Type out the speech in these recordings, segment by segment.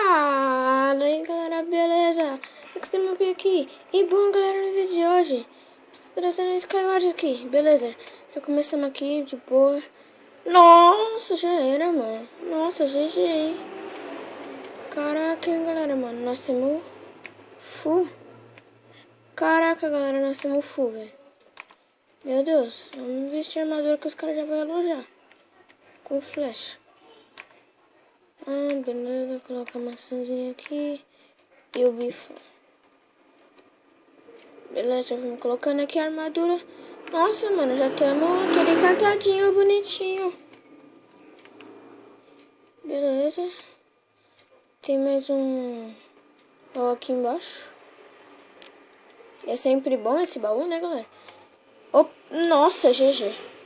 Fala aí galera, beleza? Extreme aqui. E bom galera, no vídeo de hoje estou trazendo Skyward aqui, beleza? Já começamos aqui de boa. Nossa, já era, mano. Nossa, GG, hein? Caraca, hein, galera, mano. Nós temos full. Caraca, galera, nós temos full, velho. Meu Deus, vamos vestir a armadura que os caras já vão alojar. Com flecha. Ah, beleza, colocar a maçãzinha aqui e o bifão. Beleza, vamos colocando aqui a armadura. Nossa, mano, já estamos todo encantadinho, bonitinho. Beleza. Tem mais um baú aqui embaixo. É sempre bom esse baú, né, galera? Nossa, GG.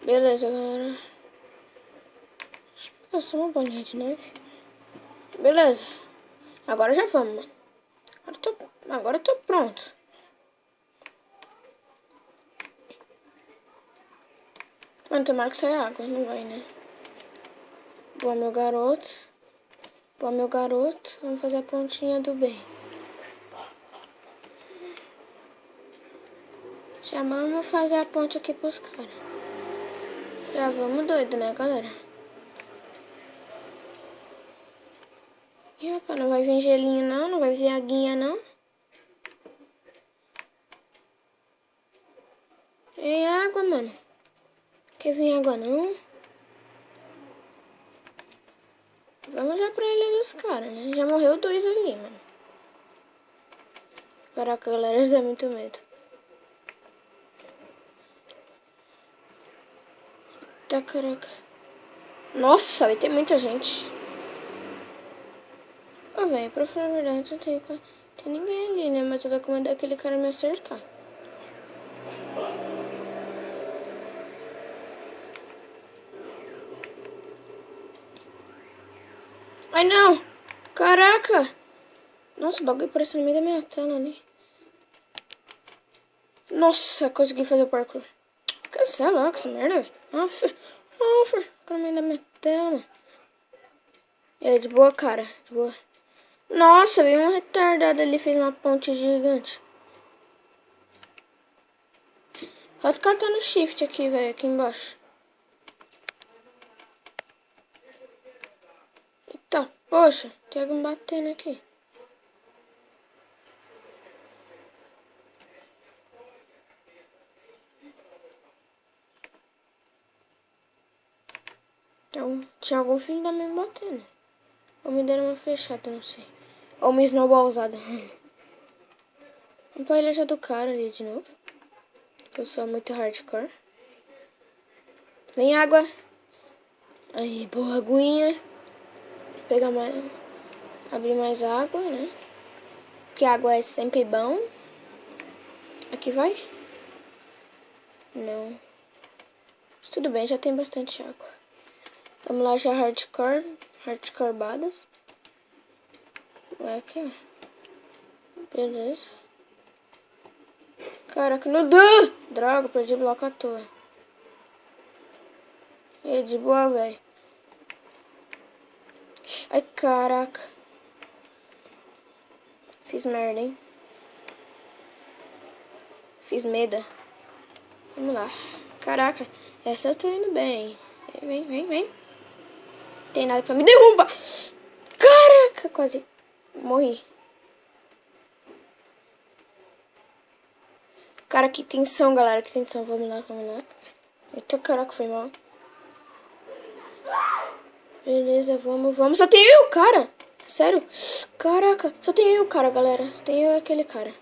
Beleza, galera. Nossa, uma bolinha de neve. Beleza. Agora já vamos, mano. Agora eu tô pronto. Mano, tomara que saia água. Não vai, né? Boa, meu garoto. Boa, meu garoto. Vamos fazer a pontinha do bem. Já vamos fazer a ponte aqui pros caras. Já vamos doido, né, galera? E, opa, não vai vir gelinho, não. Não vai vir aguinha, não. É água, mano. Quer vir água, não? Vamos já pra ilha dos caras, né? Já morreu 2 ali, mano. Caraca, galera, dá muito medo. Tá, caraca. Nossa, vai ter muita gente. Ô, velho, pra falar a verdade, não tem ninguém ali, né? Mas eu tô com medo daquele cara me acertar. Ai, não! Caraca! Nossa, o bagulho apareceu no meio da minha tela ali. Nossa, consegui fazer o parkour. Cancela essa merda, velho. Ficou no meio da minha tela, mano. É, de boa, cara. De boa. Nossa, veio um retardado ali, fez uma ponte gigante. O cara tá no shift aqui, velho, aqui embaixo. Eita, poxa, tem alguém batendo aqui. Então, tinha algum filho da mãe me batendo. Ou me deram uma flechada, não sei. Ou uma snowball usada. Vamos pra ilha já do cara ali de novo. Eu sou muito hardcore. Vem água. Aí, boa aguinha. Pegar mais. Abrir mais água, né? Porque água é sempre bom. Aqui vai? Não. Tudo bem, já tem bastante água. Vamos lá já hardcore. Hardcorebadas. Vai aqui, ó. Beleza. Caraca, não dá! Droga, perdi o bloco à toa. E de boa, velho. Ai, caraca. Fiz merda, hein? Fiz medo. Vamos lá. Caraca, essa eu tô indo bem. Vem. Tem nada pra me derrubar. Caraca, quase morri. Cara, que tensão, galera. Que tensão. Vamos lá. Eita, caraca, foi mal. Beleza, vamos. Só tem eu, cara. Sério? Caraca, só tem eu, cara, galera. Só tem eu e aquele cara.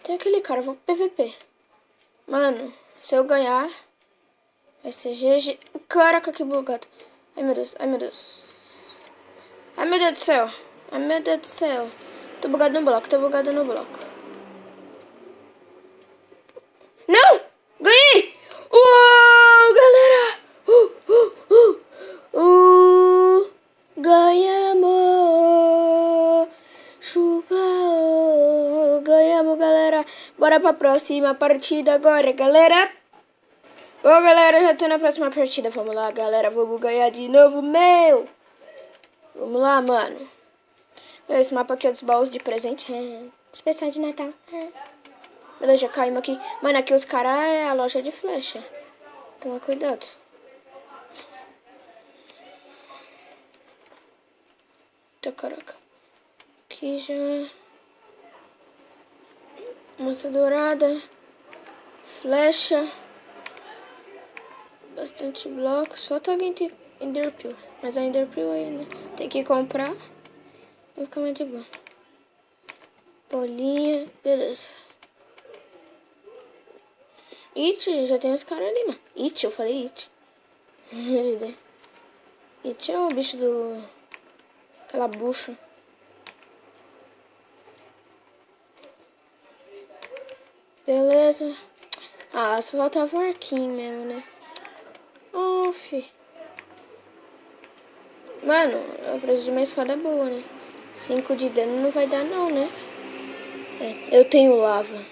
Tem aquele cara, eu vou pro PVP. Mano, se eu ganhar, vai ser GG. Caraca, que bugado. Ai, meu Deus. Ai, meu Deus do céu. Tô bugado no bloco. Não! Ganhei! Uou, galera! Ganhamos! Chupa, ganhamos, galera. Bora pra próxima partida agora, galera. Ô, galera, já tô na próxima partida. Vamos lá, galera. Vamos ganhar de novo, meu. Vamos lá, mano. Esse mapa aqui é dos baús de presente. Especial de Natal. Beleza, já caímos aqui. Mano, aqui os caras é a loja de flecha. Toma cuidado. Tá, caraca. Aqui já... Moça dourada. Flecha. Bastante blocos. Falta alguém ter Enderpeel. Mas a Enderpeel aí, né? Tem que comprar. Vai ficar mais de boa. Bolinha. Beleza. It, já tem os caras ali, mano. It, eu falei It. It é o bicho do... Aquela bucha. Beleza. Ah, só faltava um arquinho mesmo, né? Oh, fi. Mano, eu preciso de uma espada boa, né? 5 de dano não vai dar não, né? Eu tenho lava.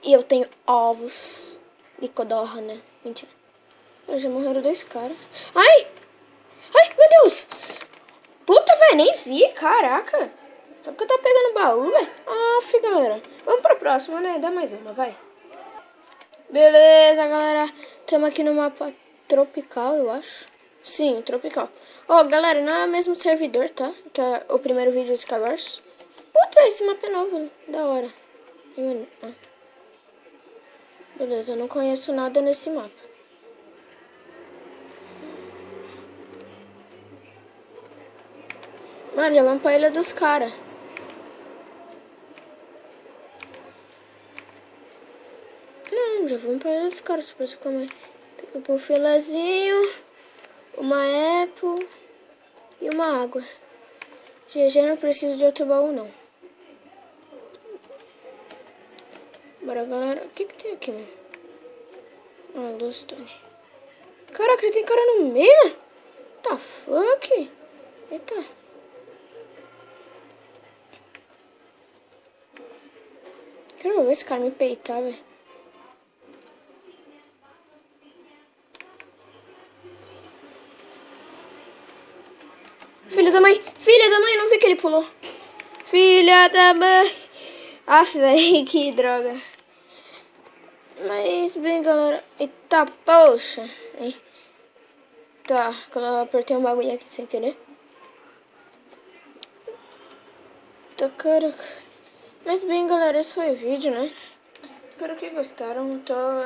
E eu tenho ovos de codorna, né? Mentira. Já morreram 2 caras. Ai! Ai, meu Deus! Puta, velho, nem vi, caraca. Só porque eu tô pegando baú, velho. Ah, galera. Vamos pra próxima, né? Dá mais uma, vai. Beleza, galera. Estamos aqui no mapa tropical, eu acho. Sim, tropical. Ó, galera, não é o mesmo servidor, tá? Que é o primeiro vídeo de Skywars. Puta, esse mapa é novo, né? Da hora. Beleza, eu não conheço nada nesse mapa. Mano, já vamos pra ilha dos caras. Não, já vamos pra ilha dos caras. Só preciso comer. Pega um filezinho, uma apple e uma água. GG, não preciso de outro baú, não. Bora, galera. O que tem aqui, mano? Ah, Glowstone. Caraca, já tem cara no meio, né? Tá fuck? Eita. Quero ver esse cara me peitar, velho. Filha da mãe! Filha da mãe! Eu não vi que ele pulou. Filha da mãe! Aff, velho, que droga. Mas bem, galera. Eita, poxa. Tá, quando eu apertei um bagulho aqui sem querer. Tá, caraca. Mas bem, galera, esse foi o vídeo, né? Espero que gostaram.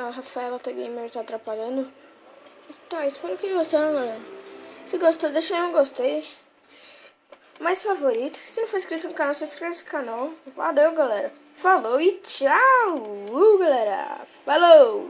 A Rafaela Gamer tá atrapalhando. Tá, espero que gostaram, galera. Se gostou, deixa aí um gostei. Mais favorito. Se não for inscrito no canal, se inscreve no canal. Valeu, galera. Falou e tchau, galera. Falou!